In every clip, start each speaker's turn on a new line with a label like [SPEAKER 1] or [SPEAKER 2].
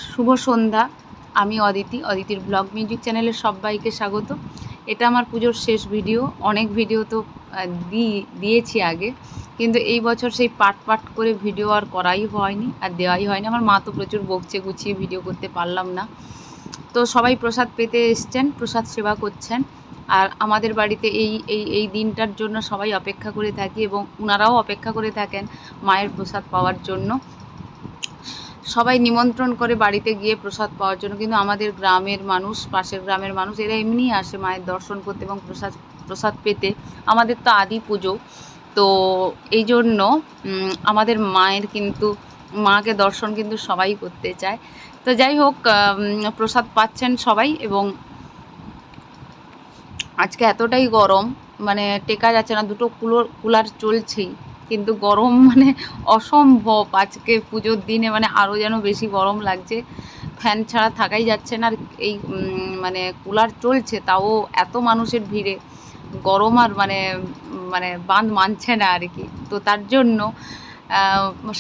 [SPEAKER 1] শুভ সন্ধ্যা। আমি অদিতির blog music চ্যানেলে সবাইকে স্বাগত। এটা আমার পুজোর শেষ ভিডিও। অনেক ভিডিও তো দিয়েছি আগে, কিন্তু এই বছর সেই পাট করে ভিডিও আর করাই হয়নি, আর দেওয়াই হয়নি। আমার মা তো প্রচুর বকছে, গুছিয়ে ভিডিও করতে পারলাম না। তো সবাই প্রসাদ পেতে এসছেন, প্রসাদ সেবা করছেন, আর আমাদের বাড়িতে এই দিনটার জন্য সবাই অপেক্ষা করে থাকি, এবং ওনারাও অপেক্ষা করে থাকেন মায়ের প্রসাদ পাওয়ার জন্য। সবাই নিমন্ত্রণ করে বাড়িতে গিয়ে প্রসাদ পাওয়ার জন্য, কিন্তু আমাদের গ্রামের মানুষ, পাশের গ্রামের মানুষ, এরা এমনিই আসে মায়ের দর্শন করতে এবং প্রসাদ পেতে। আমাদের তো আদি পুজো, তো এই জন্য আমাদের মাকে দর্শন কিন্তু সবাই করতে চায়। তো যাই হোক, প্রসাদ পাচ্ছেন সবাই, এবং আজকে এতটাই গরম, মানে টেকা যাচ্ছে না। দুটো কুলার চলছেই, কিন্তু গরম মানে অসম্ভব। আজকে পুজোর দিনে মানে আরও যেন বেশি গরম লাগছে। ফ্যান ছাড়া থাকাই যাচ্ছে না। আর এই মানে কুলার চলছে, তাও এত মানুষের ভিড়ে গরম আর মানে বাঁধ মানছে না আর কি। তো তার জন্য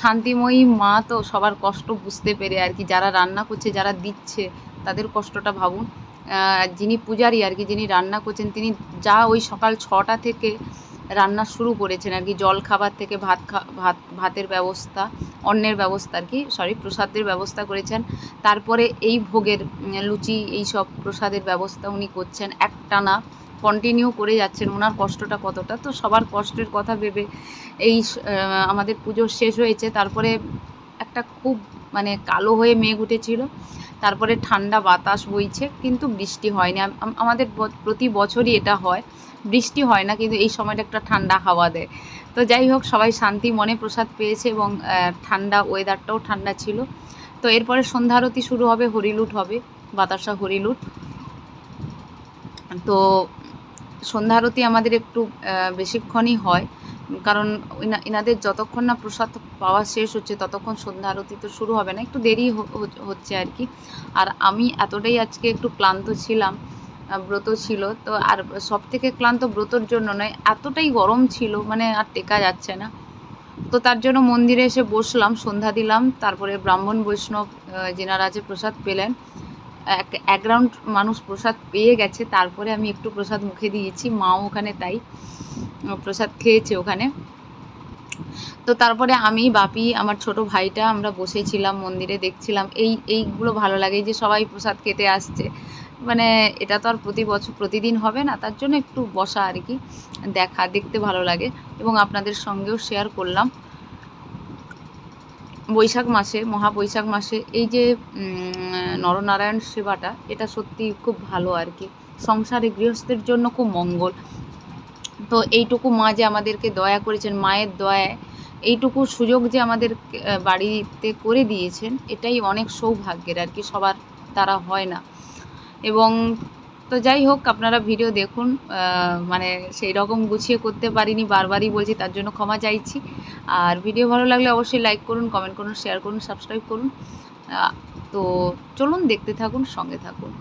[SPEAKER 1] শান্তিময়ী মা তো সবার কষ্ট বুঝতে পেরে আর কি, যারা রান্না করছে, যারা দিচ্ছে, তাদের কষ্টটা ভাবুন। যিনি পূজারি আর কি, যিনি রান্না করছেন, তিনি ওই সকাল 6টা থেকে রান্না শুরু করেছেন আর কি। জল খাবার থেকে ভাতের ব্যবস্থা, অন্নের ব্যবস্থা আর কি, প্রসাদের ব্যবস্থা করেছেন। তারপরে এই ভোগের লুচি, এই সব প্রসাদের ব্যবস্থা উনি করছেন, একটানা কন্টিনিউ করে যাচ্ছেন। ওনার কষ্টটা কতটা, তো সবার কষ্টের কথা ভেবে এই আমাদের পুজো শেষ হয়েছে। তারপরে একটা খুব মানে কালো হয়ে মেঘ উঠেছিল, তারপরে ঠান্ডা বাতাস বইছে, কিন্তু বৃষ্টি হয়নি। আমাদের প্রতি বছরই এটা হয়, বৃষ্টি হয় না, কিন্তু এই সময়টা একটা ঠান্ডা হাওয়া দেয়। তো যাই হোক, সবাই শান্তি মনে প্রসাদ পেয়েছে, এবং ঠান্ডা ওয়েদারটাও ঠান্ডা ছিল। তো এরপরে সন্ধ্যা আরতি শুরু হবে, হরিলুট হবে, বাতাসা হরিলুট। তো সন্ধ্যা আরতি আমাদের একটু বেশিক্ষণই হয়, কারণ ইনাদের যতক্ষণ না প্রসাদ পাওয়া শেষ হচ্ছে ততক্ষণ সন্ধ্যা আরতি তো শুরু হবে না, একটু দেরি হচ্ছে আর কি। আর আমি এতটাই আজকে একটু ক্লান্ত ছিলাম, ব্রত ছিল তো। আর সব থেকে ক্লান্ত ব্রতর জন্য নয়, এতটাই গরম ছিল, মানে আর টেকা যাচ্ছে না। তো তার জন্য মন্দিরে এসে বসলাম, সন্ধ্যা দিলাম। তারপরে ব্রাহ্মণ বৈষ্ণব যেনারা আছে প্রসাদ পেলেন, এক রাউন্ড মানুষ প্রসাদ পেয়ে গেছে। তারপরে আমি একটু প্রসাদ মুখে দিয়েছি, মাও ওখানে তাই প্রসাদ খেয়েছে ওখানে। তো তারপরে আমি, বাপি, আমার ছোট ভাইটা, আমরা বসেছিলাম মন্দিরে, দেখছিলাম। এইগুলো ভালো লাগে, যে সবাই প্রসাদ খেতে আসছে। মানে এটা তো আর প্রতিদিন হবে না, তার জন্য একটু বসা আর কি, দেখতে ভালো লাগে, এবং আপনাদের সঙ্গেও শেয়ার করলাম। বৈশাখ মাসে, মহাবৈশাখ মাসে এই যে নরনারায়ণ সেবাটা, এটা সত্যি খুব ভালো আর কি, সংসারে গৃহস্থের জন্য খুব মঙ্গল। তো এইটুকু মা যে আমাদেরকে দয়া করেছেন, মায়ের দয়ায় এইটুকু সুযোগ যে আমাদের বাড়িতে করে দিয়েছেন, এটাই অনেক সৌভাগ্যের আর কি, সবার দ্বারা হয় না। এবং তো যাই হোক, আপনারা ভিডিও দেখুন। মানে সেই রকম গুছিয়ে করতে পারিনি, বারবারই বলছি, তার জন্য ক্ষমা চাইছি। আর ভিডিও ভালো লাগলে অবশ্যই লাইক করুন, কমেন্ট করুন, শেয়ার করুন, সাবস্ক্রাইব করুন। তো চলুন দেখতে থাকুন, সঙ্গে থাকুন।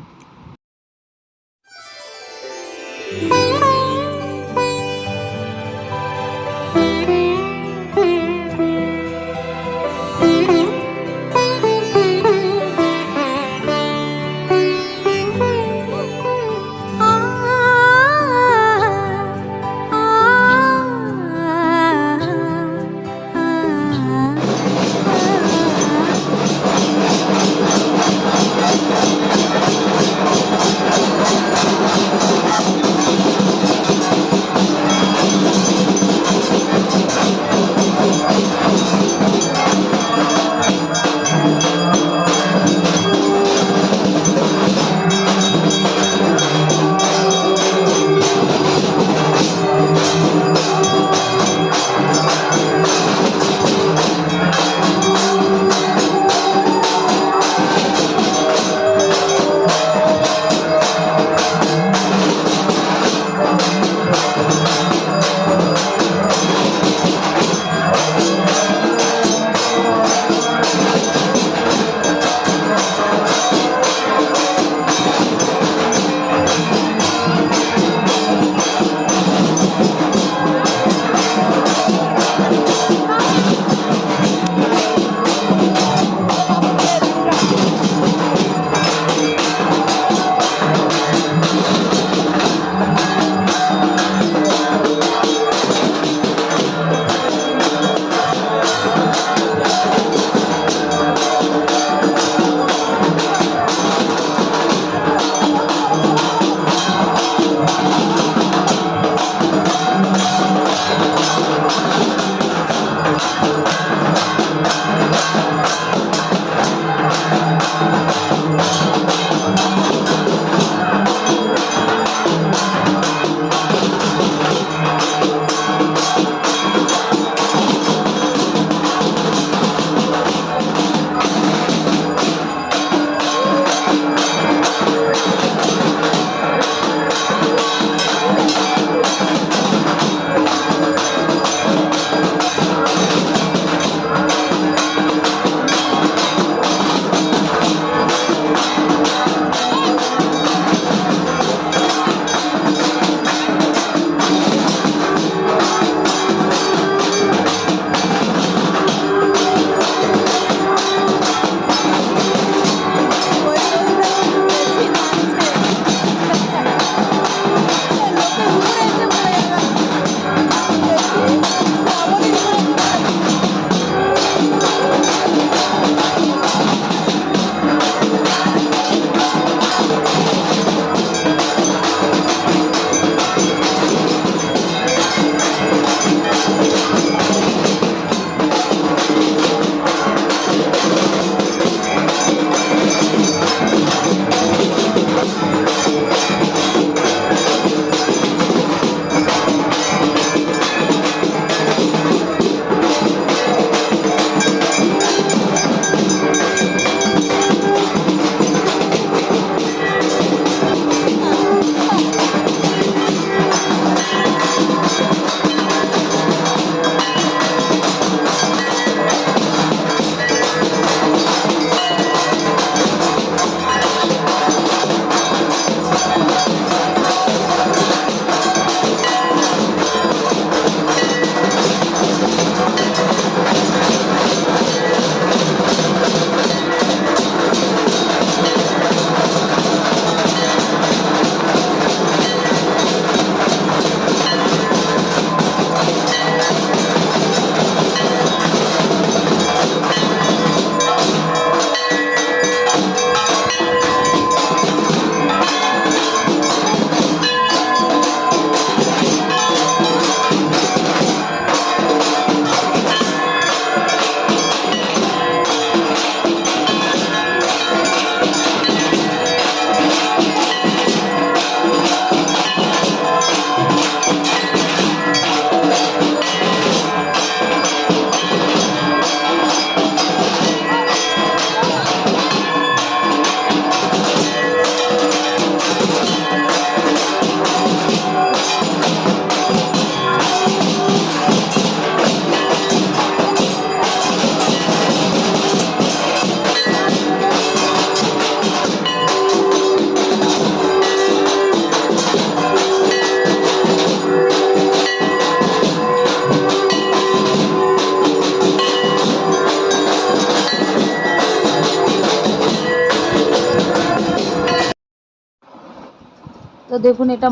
[SPEAKER 1] তো দেখুন এটা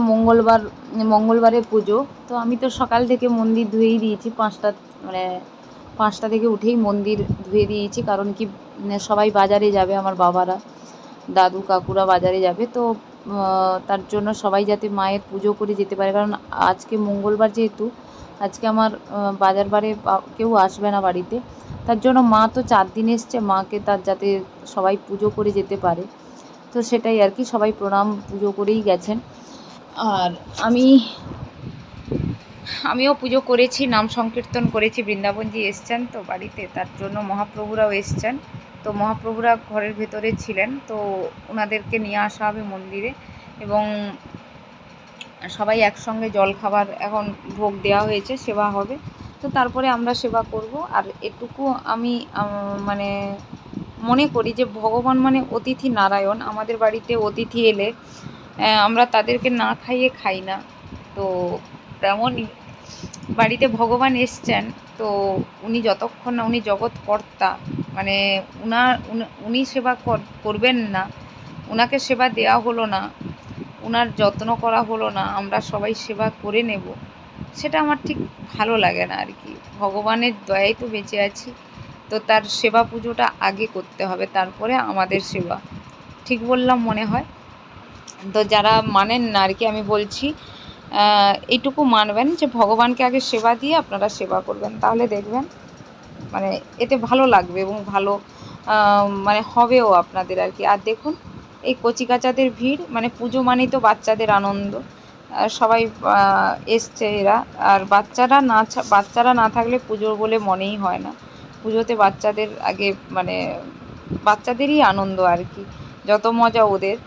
[SPEAKER 1] মঙ্গলবারের পুজো। তো আমি তো সকাল থেকে মন্দির ধুয়েই দিয়েছি, 5টা মানে 5টা থেকে উঠেই মন্দির ধুয়ে দিয়েছি। কারণ কি সবাই বাজারে যাবে, আমার বাবারা, দাদু কাকুরা বাজারে যাবে। তো তার জন্য সবাই যাতে মায়ের পুজো করে যেতে পারে, কারণ আজকে মঙ্গলবার যেহেতু, আজকে আমার বাজার বারে কেউ আসবে না বাড়িতে। তার জন্য মা তো 4 দিন এসছে, মাকে তার যাতে সবাই পুজো করে যেতে পারে, তো সেটাই আর কি, সবাই প্রণাম পুজো করেই গেছেন। আর আমিও পুজো করেছি, নাম সংকীর্তন করেছি। বৃন্দাবনজি এসছেন তো বাড়িতে, তার জন্য মহাপ্রভুরাও এসছেন। তো মহাপ্রভুরা ঘরের ভেতরে ছিলেন, তো ওনাদেরকে নিয়ে আসা হবে মন্দিরে, এবং সবাই একসঙ্গে জল খাবার এখন ভোগ দেওয়া হয়েছে, সেবা হবে। তো তারপরে আমরা সেবা করব। আর এটুকু আমি মানে মনে করি যে ভগবান মানে অতিথি নারায়ণ। আমাদের বাড়িতে অতিথি এলে আমরা তাদেরকে না খাইয়ে খাই না। তো তেমনই বাড়িতে ভগবান এসছেন, তো উনি যতক্ষণ না, উনি জগৎ কর্তা, মানে উনি সেবা করবেন না, ওনাকে সেবা দেওয়া হলো না, ওনার যত্ন করা হলো না, আমরা সবাই সেবা করে নেব, সেটা আমার ঠিক ভালো লাগে না আর কি। ভগবানের দয়ায় তো বেঁচে আছি, তো তার সেবা পুজোটা আগে করতে হবে, তারপরে আমাদের সেবা। ঠিক বললাম মনে হয়। তো যারা মানেন না আর কি, আমি বলছি এইটুকু মানবেন যে ভগবানকে আগে সেবা দিয়ে আপনারা সেবা করবেন, তাহলে দেখবেন মানে এতে ভালো লাগবে এবং ভালো মানে হবেও আপনাদের আর কি। আর দেখুন এই কচিকাচাদের ভিড়, মানে পুজো মানেই তো বাচ্চাদের আনন্দ, সবাই এসছে এরা। আর বাচ্চারা না থাকলে পুজো বলে মনেই হয় না। পুজোতে বাচ্চাদের আগে, মানে বাচ্চাদেরই আনন্দ আর কি, যত মজা ওদের।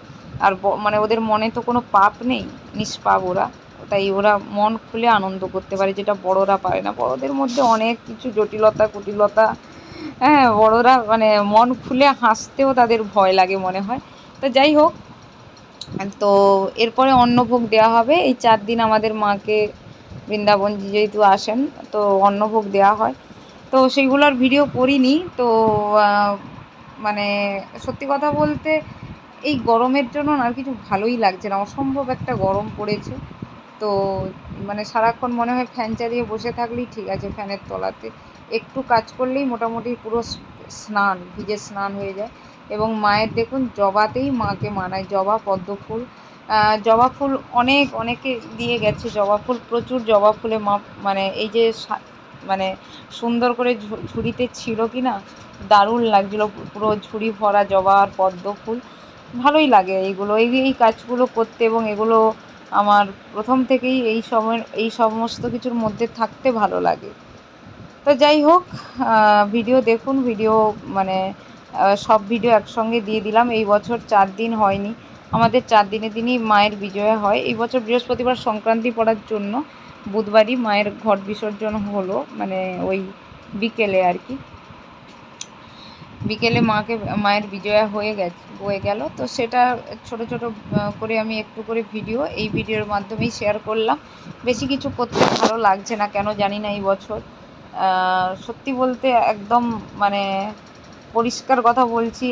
[SPEAKER 1] আর মানে ওদের মনে তো কোনো পাপ নেই, নিষ্পাপ ওরা, তাই ওরা মন খুলে আনন্দ করতে পারে, যেটা বড়রা পারে না। বড়দের মধ্যে অনেক কিছু জটিলতা কুটিলতা, হ্যাঁ, বড়রা মানে মন খুলে হাসতেও তাদের ভয় লাগে মনে হয়। তো যাই হোক, তো এরপরে অন্নভোগ দেওয়া হবে। এই 4 দিন আমাদের মাকে বৃন্দাবন যেহেতু আসেন, তো অন্নভোগ দেওয়া হয়। তো সেইগুলোর ভিডিও করিনি। তো মানে সত্যি কথা বলতে এই গরমের জন্য না আর কিছু ভালোই লাগছে না, অসম্ভব একটা গরম পড়েছে। তো মানে সারাক্ষণ মনে হয় ফ্যান চালিয়ে বসে থাকলেই ঠিক আছে, ফ্যানের তলাতে একটু কাজ করলেই মোটামুটি পুরো ভিজে স্নান হয়ে যায়। এবং মায়ের দেখুন জবাতেই মাকে মানায়, জবা পদ্ম ফুল, জবা ফুল অনেকে দিয়ে গেছে, জবা ফুল প্রচুর, জবা ফুলে মা মানে এই যে মানে সুন্দর করে ঝুড়িতে ছিল কি না, দারুণ লাগছিলো, পুরো ঝুড়ি ভরা জবা আর পদ্ম ফুল। ভালোই লাগে এইগুলো, এই কাজগুলো করতে, এবং এগুলো আমার প্রথম থেকেই এই সমস্ত কিছুর মধ্যে থাকতে ভালো লাগে। তো যাই হোক, ভিডিও দেখুন, ভিডিও মানে সব ভিডিও একসঙ্গে দিয়ে দিলাম। এই বছর 4 দিন হয়নি, আমাদের 4 দিনই মায়ের বিজয়া হয়। এই বছর বৃহস্পতিবার সংক্রান্তি পড়ার জন্য বুধবারই মায়ের ঘট বিসর্জন হলো, মানে ওই বিকেলে আর কি, বিকেলে মায়ের বিজয়া হয়ে গেল। তো সেটা ছোট করে আমি একটু করে ভিডিও এই ভিডিওর মাধ্যমেই শেয়ার করলাম। বেশি কিছু করতে ভালো লাগছে না কেন জানি না এই বছর, সত্যি বলতে একদম মানে পরিষ্কার কথা বলছি,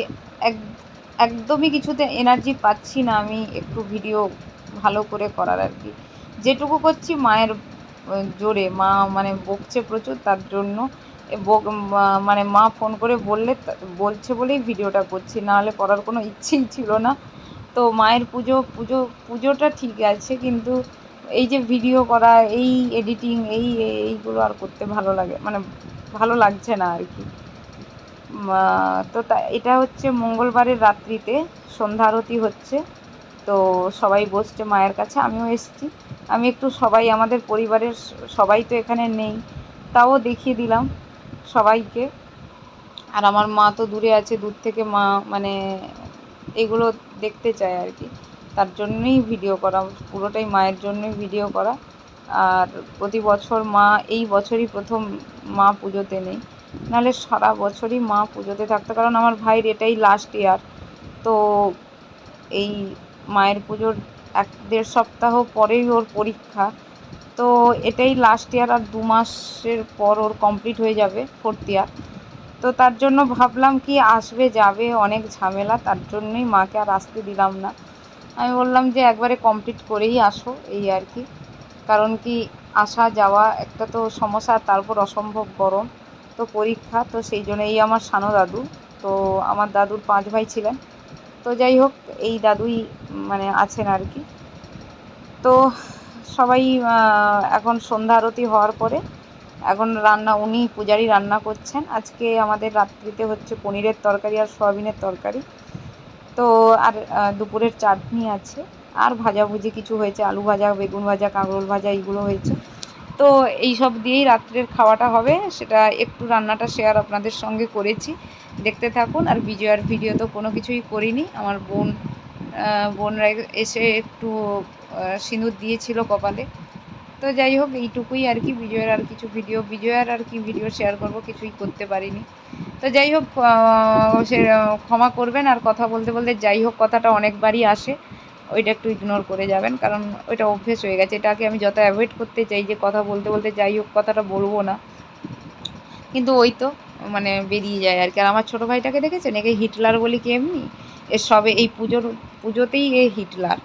[SPEAKER 1] একদমই কিছুতে এনার্জি পাচ্ছি না আমি একটু ভিডিও ভালো করে করার আর কি। যেটুকু করছি মায়ের জোরে, মা মানে বকছে প্রচুর, তার জন্য মানে মা ফোন করে বলছে বলেই ভিডিওটা করছি, নাহলে করার কোনো ইচ্ছেই ছিল না। তো মায়ের পুজোটা ঠিক আছে, কিন্তু এই যে ভিডিও করা, এই এডিটিং, এইগুলো আর করতে ভালো লাগছে না আর কি। তো এটা হচ্ছে মঙ্গলবারের রাত্রিতে সন্ধ্যা আরতি হচ্ছে। তো সবাই বসছে মায়ের কাছে, আমিও এসেছি। আমি একটু সবাই, আমাদের পরিবারের সবাই তো এখানে নেই, তাও দেখিয়ে দিলাম সবাইকে। আর আমার মা তো দূরে আছে, দূর থেকে মা মানে এগুলো দেখতে চায় আর কি, তার জন্যই ভিডিও করা, পুরোটাই মায়ের জন্যই ভিডিও করা। আর প্রতি বছর মা, এই বছরই প্রথম মা পুজোতে নেই, নাহলে সারা বছরই মা পুজোতে থাকতো, কারণ আমার ভাইয়ের এটাই লাস্ট ইয়ার। তো এই মায়ের পুজোর 1-1.5 সপ্তাহ পরেই ওর পরীক্ষা, তো এটাই লাস্ট ইয়ার, আর 2 মাসের পর ওর কমপ্লিট হয়ে যাবে 4th ইয়ার। তো তার জন্য ভাবলাম কি আসবে যাবে অনেক ঝামেলা, তার জন্যই মাকে আর আসতে দিলাম না। আমি বললাম যে একবারে কমপ্লিট করেই আসো, এই আর কি। কারণ কি আসা যাওয়া একটা তো সমস্যা, তারপর অসম্ভব গরম, তো পরীক্ষা, তো সেই জন্য এই আমার সানো দাদু, তো আমার দাদুর 5 ভাই ছিলেন, তো যাই হোক এই দাদুই মানে আছেন আর কি। তো সবাই এখন সন্ধ্যা আরতি হওয়ার পরে এখন রান্না, উনি পূজারি রান্না করছেন। আজকে আমাদের রাত্রিতে হচ্ছে পনিরের তরকারি আর সয়াবিনের তরকারি, তো আর দুপুরের চাটনি আছে, আর ভাজাভুজি কিছু হয়েছে, আলু ভাজা, বেগুন ভাজা, কাঁকরোল ভাজা, এইগুলো হয়েছে। তো এই সব দিয়েই রাত্রের খাওয়াটা হবে, সেটা একটু রান্নাটা শেয়ার আপনাদের সঙ্গে করেছি, দেখতে থাকুন। আর বিজয়ার ভিডিও তো কোনো কিছুই করিনি, আমার বোনরা এসে একটু সিঁদুর দিয়েছিল কপালে, তো যাই হোক এইটুকুই আর কি। বিজয়ের আর কিছু বিজয়ের আর কি ভিডিও শেয়ার করব, কিছুই করতে পারিনি। তো যাই হোক সে ক্ষমা করবেন, আর কথা বলতে বলতে যাই হোক কথাটা অনেকবারই আসে, ওইটা একটু ইগনোর করে যাবেন, কারণ ওইটা অভ্যেস হয়ে গেছে। এটাকে আমি যত অ্যাভয়েড করতে চাই যে কথা বলতে বলতে যাই হোক কথাটা বলবো না, কিন্তু ওই তো মানে বেরিয়ে যায় আর কি। আর আমার ছোটো ভাইটাকে দেখেছেন, একে হিটলার বলি কি এমনি, এর সবে এই পুজোতেই এ হিটলার।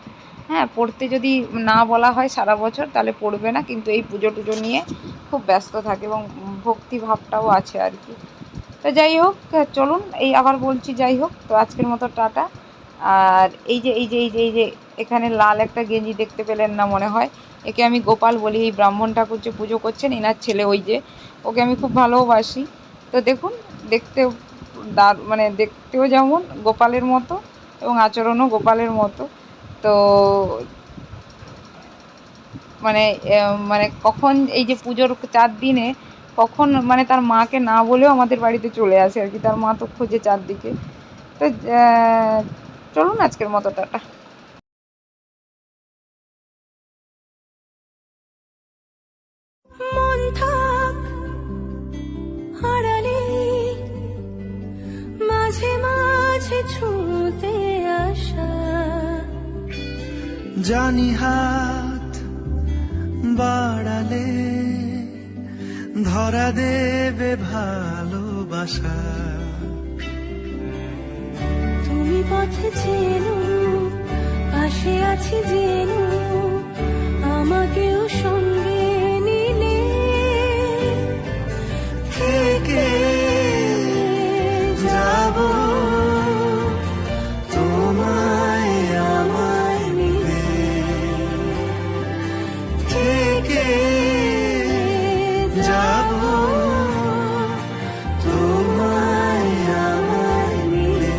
[SPEAKER 1] হ্যাঁ, পড়তে যদি না বলা হয় সারা বছর তাহলে পড়বে না, কিন্তু এই পুজো টুজো নিয়ে খুব ব্যস্ত থাকে এবং ভক্তি ভাবটাও আছে আর কি। তো যাই হোক চলুন, এই আবার বলছি যাই হোক, তো আজকের মতো টাটা। আর এই যে এখানে লাল একটা গেঞ্জি দেখতে পেলেন না মনে হয়, একে আমি গোপাল বলি। এই ব্রাহ্মণ ঠাকুর যে পুজো করছেন এনার ছেলে, ওই যে ওকে আমি খুব ভালোবাসি। তো দেখুন দেখতেও মানে দেখতেও যেমন গোপালের মতো এবং আচরণও গোপালের মতো। তো মানে মানে কখন এই যে পুজোর 4 দিনে কখন মানে তার মাকে না বলেও আমাদের বাড়িতে চলে আসে আর কি, তার মা তো খোঁজে চারদিকে। তো চলুন আজকের মতো টাটা।
[SPEAKER 2] মন থাক হারালে মাঝে মাঝে ছুঁতে আসা, জানি হাত বাড়ালে ধরা দেবে ভালোবাসা। তুমি পথে চেনো, পাশে আছি জেনো, আমাকেও সঙ্গে নিলে থেকে যাব তোমায় আমায় মিলে, থেকে যাব তোমায় আমায় মিলে।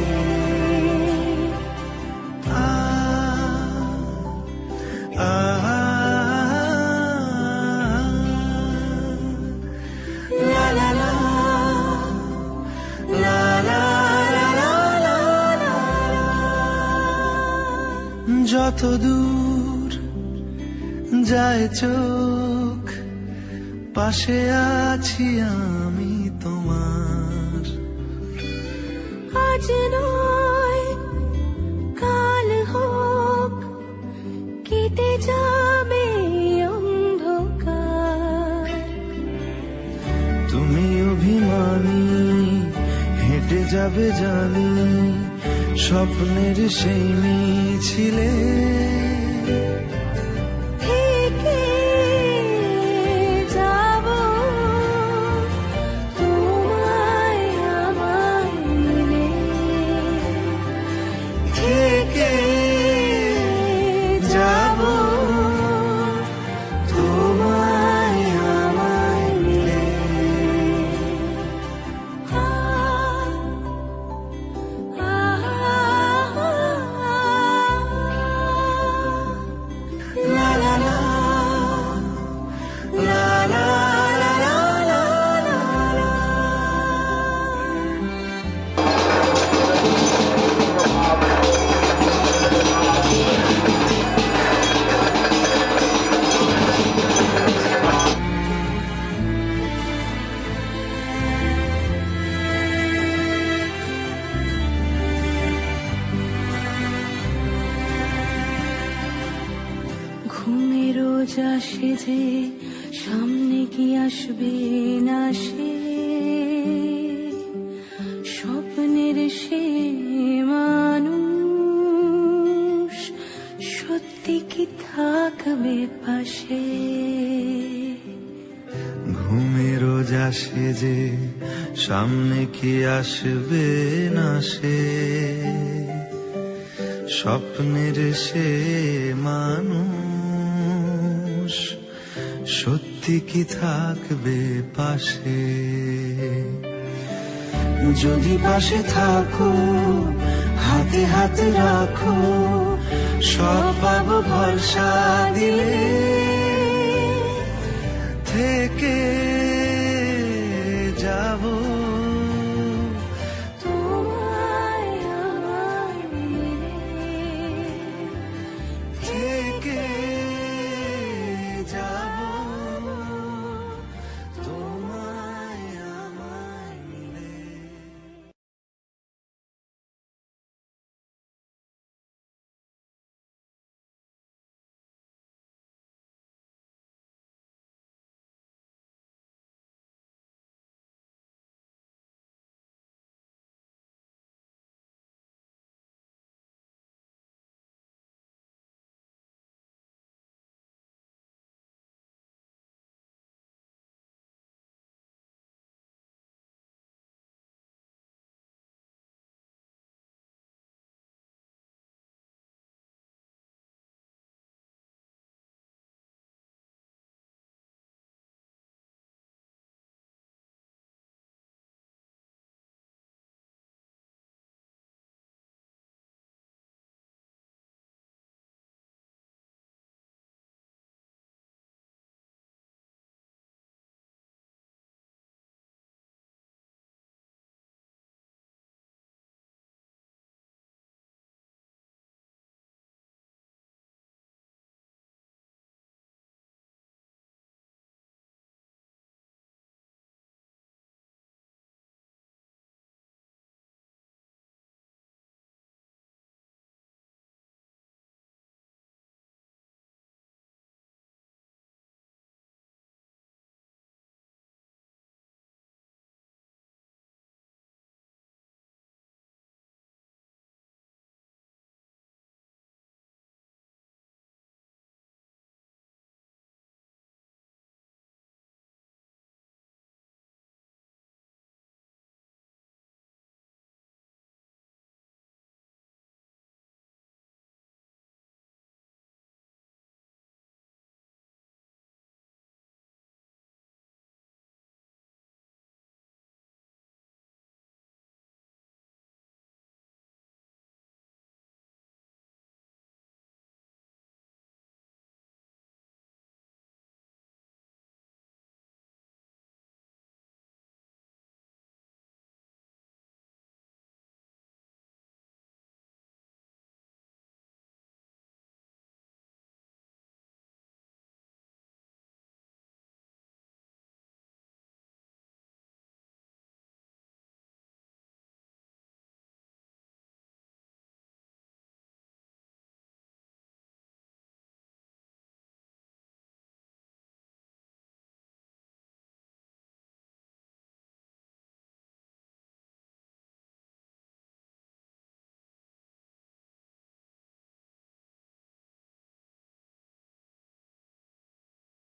[SPEAKER 2] যত দূর যায় চোখ, পাশে আছি আমি তোমার। আজ নয় কাল হোক, কেটে যাবে অন্ধকার। তুমি অভিমানী হেঁটে যাবে জানি, স্বপ্নের সেই মিছিলে থেকে যাব তোমায় আমায় মিলে, থেকে যাব তোমায় আমায় মিলে। ঘুমের রোজ আসে যে সামনে কি আসবে না সে, স্বপ্নের সে মানুষ থাকবে পাশে।
[SPEAKER 3] ঘুমে রোজ আসে যে সামনে কি আসবে না সে, স্বপ্নের সে মানুষ সত্যি কি থাকবে পাশে। যদি পাশে থাকো হাতে হাত রাখো, সব পাবো ভরসা দিলে। থেকে